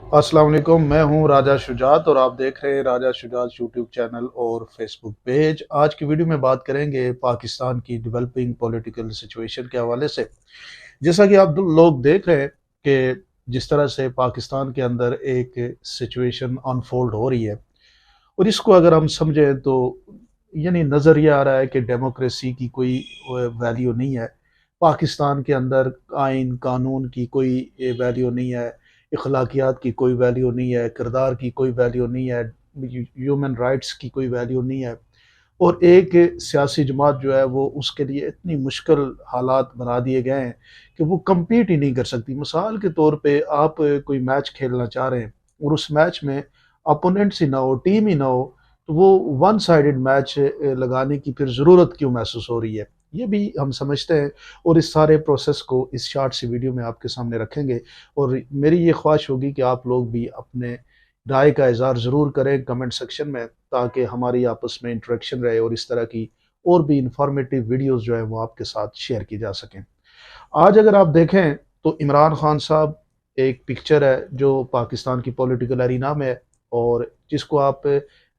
अस्सलाम वालेकुम। मैं हूं राजा शुजात और आप देख रहे हैं राजा शुजात यूट्यूब चैनल और फेसबुक पेज। आज की वीडियो में बात करेंगे पाकिस्तान की डेवलपिंग पॉलिटिकल सिचुएशन के हवाले से। जैसा कि आप लोग देख रहे हैं कि जिस तरह से पाकिस्तान के अंदर एक सिचुएशन अनफोल्ड हो रही है, और इसको अगर हम समझें तो यानी नज़र ये आ रहा है कि डेमोक्रेसी की कोई वैल्यू नहीं है पाकिस्तान के अंदर। आइन कानून की कोई वैल्यू नहीं है, अखलाकियात की कोई वैल्यू नहीं है, किरदार की कोई वैल्यू नहीं है, ह्यूमन राइट्स की कोई वैल्यू नहीं है। और एक सियासी जमात जो है वो उसके लिए इतनी मुश्किल हालात बना दिए गए हैं कि वो कम्पीट ही नहीं कर सकती। मिसाल के तौर पे आप कोई मैच खेलना चाह रहे हैं और उस मैच में अपोनेंट्स ही ना हो, टीम ही ना हो, तो वो वन साइडेड मैच लगाने की फिर ज़रूरत क्यों महसूस हो रही है, ये भी हम समझते हैं। और इस सारे प्रोसेस को इस शॉर्ट सी वीडियो में आपके सामने रखेंगे। और मेरी ये ख्वाहिश होगी कि आप लोग भी अपने राय का इज़हार ज़रूर करें कमेंट सेक्शन में, ताकि हमारी आपस में इंटरेक्शन रहे और इस तरह की और भी इंफॉर्मेटिव वीडियोस जो है वो आपके साथ शेयर की जा सकें। आज अगर आप देखें तो इमरान खान साहब एक पिक्चर है जो पाकिस्तान की पॉलिटिकल अरीना में है और जिसको आप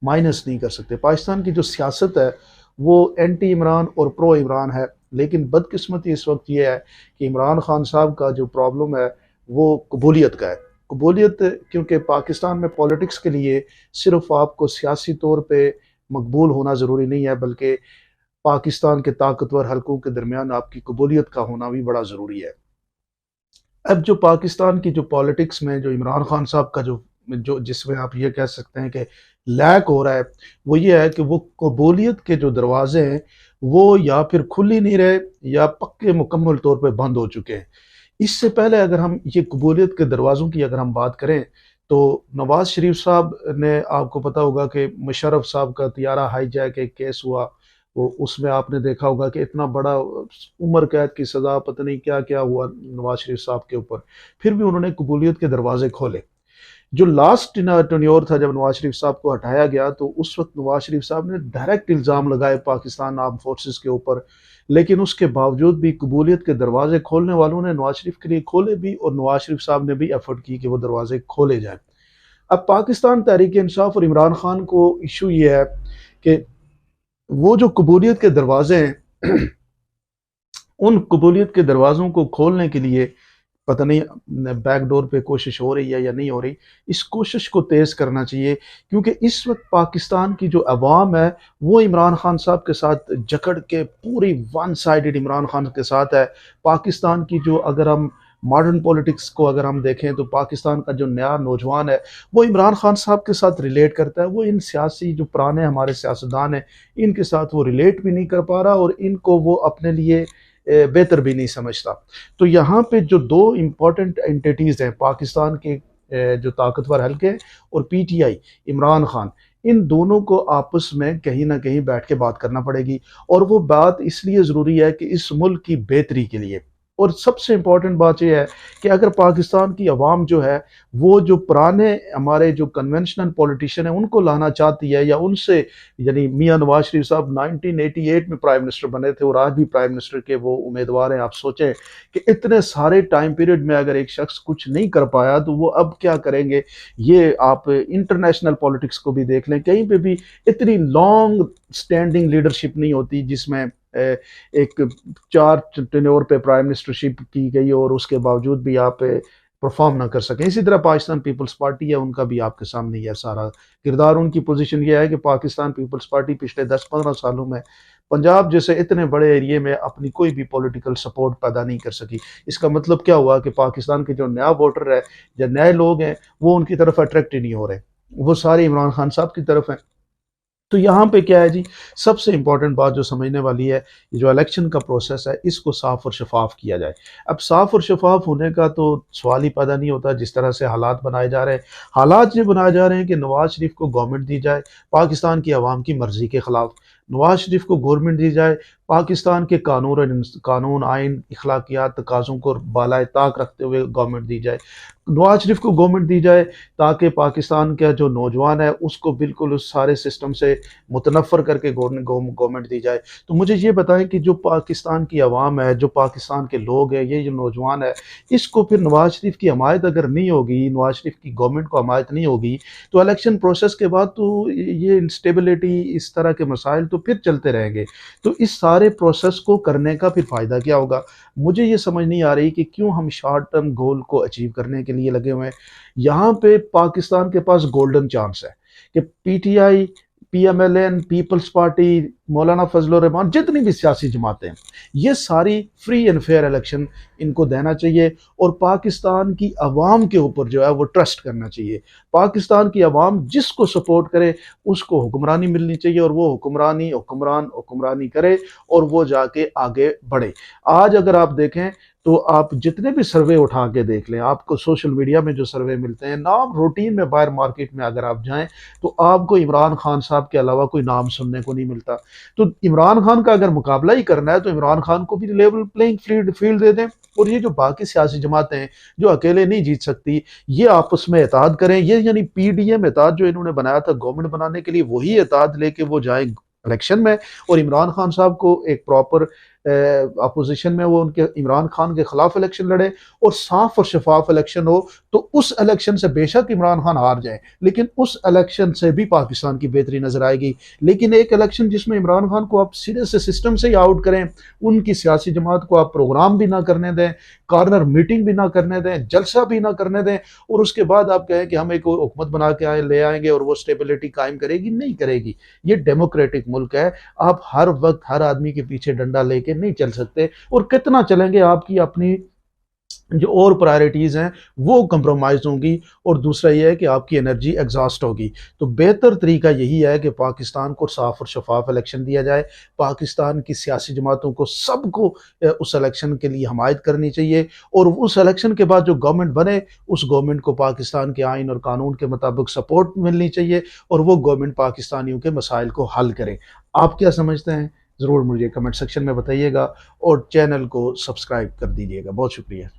माइनस नहीं कर सकते। पाकिस्तान की जो सियासत है वो एंटी इमरान और प्रो इमरान है, लेकिन बदकिस्मती इस वक्त ये है कि इमरान खान साहब का जो प्रॉब्लम है वो कबूलियत का है। कबूलियत, क्योंकि पाकिस्तान में पॉलिटिक्स के लिए सिर्फ आपको सियासी तौर पे मकबूल होना ज़रूरी नहीं है, बल्कि पाकिस्तान के ताकतवर हलकों के दरमियान आपकी कबूलियत का होना भी बड़ा ज़रूरी है। अब जो पाकिस्तान की जो पॉलिटिक्स में जो इमरान खान साहब का जो जो जिसमें आप ये कह सकते हैं कि लैक हो रहा है, वो ये है कि वो कबूलियत के जो दरवाजे हैं वो या फिर खुल ही नहीं रहे या पक्के मुकम्मल तौर पे बंद हो चुके हैं। इससे पहले अगर हम ये कबूलियत के दरवाज़ों की अगर हम बात करें तो नवाज शरीफ साहब ने, आपको पता होगा कि मुशर्रफ साहब का तियारा हाईजैक एक केस हुआ, वो उसमें आपने देखा होगा कि इतना बड़ा उम्र कैद की सज़ा, पता नहीं क्या क्या हुआ नवाज शरीफ साहब के ऊपर, फिर भी उन्होंने कबूलियत के दरवाजे खोले। जो लास्ट टर्न्योर था जब नवाज शरीफ साहब को हटाया गया, तो उस वक्त नवाज शरीफ साहब ने डायरेक्ट इल्ज़ाम लगाए पाकिस्तान आर्म फोर्सेस के ऊपर, लेकिन उसके बावजूद भी कबूलियत के दरवाजे खोलने वालों ने नवाज शरीफ के लिए खोले भी और नवाज शरीफ साहब ने भी एफर्ट की कि वो दरवाजे खोले जाए। अब पाकिस्तान तहरीक इंसाफ और इमरान खान को इशू ये है कि वो जो कबूलियत के दरवाजे हैं उन कबूलियत के दरवाज़ों को खोलने के लिए पता नहीं बैकडोर पे कोशिश हो रही है या नहीं हो रही। इस कोशिश को तेज़ करना चाहिए, क्योंकि इस वक्त पाकिस्तान की जो अवाम है वो इमरान खान साहब के साथ जकड़ के पूरी वन साइडेड इमरान खान के साथ है। पाकिस्तान की जो, अगर हम मॉडर्न पॉलिटिक्स को अगर हम देखें तो पाकिस्तान का जो नया नौजवान है वो इमरान खान साहब के साथ रिलेट करता है। वो इन सियासी जो पुराने हमारे सियासतदान हैं इनके साथ वो रिलेट भी नहीं कर पा रहा और इनको वो अपने लिए बेहतर भी नहीं समझता। तो यहाँ पे जो दो इम्पोर्टेंट एंटिटीज़ हैं पाकिस्तान के, जो ताकतवर हल्के और पीटीआई इमरान खान, इन दोनों को आपस में कहीं ना कहीं बैठ के बात करना पड़ेगी। और वो बात इसलिए ज़रूरी है कि इस मुल्क की बेहतरी के लिए। और सबसे इम्पॉर्टेंट बात यह है कि अगर पाकिस्तान की आवाम जो है वो जो पुराने हमारे जो कन्वेंशनल पॉलिटिशियन हैं उनको लाना चाहती है, या उनसे, यानी मियां नवाज शरीफ साहब 1988 में प्राइम मिनिस्टर बने थे और आज भी प्राइम मिनिस्टर के वो उम्मीदवार हैं। आप सोचें कि इतने सारे टाइम पीरियड में अगर एक शख्स कुछ नहीं कर पाया तो वो अब क्या करेंगे। ये आप इंटरनेशनल पॉलिटिक्स को भी देख लें, कहीं पे भी इतनी लॉन्ग स्टैंडिंग लीडरशिप नहीं होती जिसमें एक 4 टेन्योर पे प्राइम मिनिस्टरशिप की गई और उसके बावजूद भी आप परफॉर्म ना कर सकें। इसी तरह पाकिस्तान पीपल्स पार्टी है, उनका भी आपके सामने यह सारा किरदार। उनकी पोजीशन यह है कि पाकिस्तान पीपल्स पार्टी पिछले 10-15 सालों में पंजाब जैसे इतने बड़े एरिए में अपनी कोई भी पॉलिटिकल सपोर्ट पैदा नहीं कर सकी। इसका मतलब क्या हुआ कि पाकिस्तान के जो नया वोटर है या नए लोग हैं वो उनकी तरफ अट्रैक्ट ही नहीं हो रहे, वो सारे इमरान खान साहब की तरफ हैं। तो यहाँ पे क्या है जी, सबसे इंपॉर्टेंट बात जो समझने वाली है, ये जो इलेक्शन का प्रोसेस है इसको साफ और शफाफ किया जाए। अब साफ और शफाफ होने का तो सवाल ही पैदा नहीं होता जिस तरह से हालात बनाए जा रहे हैं। हालात ये बनाए जा रहे हैं कि नवाज शरीफ को गवर्नमेंट दी जाए पाकिस्तान की आवाम की मर्जी के खिलाफ। नवाज शरीफ को गवर्नमेंट दी जाए, पाकिस्तान के कानून आइन इखलाकियात तकाज़ों को बालाए ताक रखते हुए गवर्नमेंट दी जाए, नवाज शरीफ को गवर्नमेंट दी जाए, ताकि पाकिस्तान का जो नौजवान है उसको बिल्कुल उस सारे सिस्टम से मुतनफ़र करके गवर्नमेंट दी जाए। तो मुझे ये बताएं कि जो पाकिस्तान की आवाम है, जो पाकिस्तान के लोग हैं, ये जो नौजवान है, इसको फिर नवाज शरीफ की हमायत अगर नहीं होगी, नवाज शरीफ की गवर्नमेंट को हमायत नहीं होगी, तो इलेक्शन प्रोसेस के बाद तो ये इंस्टेबिलिटी, इस तरह के मसाइल तो फिर चलते रहेंगे। तो इस सारे प्रोसेस को करने का फिर फ़ायदा क्या होगा? मुझे ये समझ नहीं आ रही कि क्यों हम शॉर्ट टर्म गोल को अचीव करने के लिए लगे हुए हैं। यहाँ पे पाकिस्तान के पास गोल्डन चांस है कि पीटीआई, पीएमएलएन, पीपल्स पार्टी, मौलाना फजलुर रहमान, जितनी भी सियासी जमातें हैं, ये सारी फ्री एंड फेयर इलेक्शन इनको देना चाहिए और पाकिस्तान की आवाम के ऊपर जो है वो ट्रस्ट करना चाहिए। पाकिस्तान की आवाम जिसको सपोर्ट करे उसको हुक्मरानी मिलनी चाहिए और वो हुक्मरानी करे और वो जाके आगे बढ़े। आज अगर आप देखें तो आप जितने भी सर्वे उठा के देख लें, आपको सोशल मीडिया में जो सर्वे मिलते हैं, नाम रूटीन में बाहर मार्केट में अगर आप जाएं तो आपको इमरान खान साहब के अलावा कोई नाम सुनने को नहीं मिलता। तो इमरान खान का अगर मुकाबला ही करना है तो इमरान खान को भी लेवल प्लेइंग फील्ड दे दें और ये जो बाकी सियासी जमातें हैं जो अकेले नहीं जीत सकती, ये आपस में इत्तेहाद करें। ये यानी पीडीएम इत्तेहाद जो इन्होंने बनाया था गवर्नमेंट बनाने के लिए, वही इत्तेहाद लेके वो जाए इलेक्शन में और इमरान खान साहब को एक प्रॉपर अपोजिशन में वो उनके इमरान खान के खिलाफ इलेक्शन लड़े और साफ और शफाफ इलेक्शन हो। तो उस इलेक्शन से बेशक इमरान खान हार जाए, लेकिन उस इलेक्शन से भी पाकिस्तान की बेहतरी नजर आएगी। लेकिन एक इलेक्शन जिसमें इमरान खान को आप सीधे से सिस्टम से ही आउट करें, उनकी सियासी जमात को आप प्रोग्राम भी ना करने दें, कॉर्नर मीटिंग भी ना करने दें, जलसा भी ना करने दें और उसके बाद आप कहें कि हम एक हुकूमत बना के ले आएंगे और वो स्टेबिलिटी कायम करेगी, नहीं करेगी। ये डेमोक्रेटिक मुल्क है, आप हर वक्त हर आदमी के पीछे डंडा लेके नहीं चल सकते और कितना चलेंगे आपकी अपनी जो और प्रायोरिटीज हैं वो कंप्रोमाइज होंगी और दूसरा यह है कि आपकी एनर्जी एग्जॉस्ट होगी। तो बेहतर तरीका यही है कि पाकिस्तान को साफ और शफाफ इलेक्शन दिया जाए, पाकिस्तान की सियासी जमातों को सबको उस इलेक्शन के लिए हमायत करनी चाहिए और उस इलेक्शन के बाद जो गवर्नमेंट बने उस गवर्नमेंट को पाकिस्तान के आइन और कानून के मुताबिक सपोर्ट मिलनी चाहिए और वो गवर्नमेंट पाकिस्तानियों के मसाइल को हल करे। आप क्या समझते हैं? ज़रूर मुझे कमेंट सेक्शन में बताइएगा और चैनल को सब्सक्राइब कर दीजिएगा। बहुत शुक्रिया।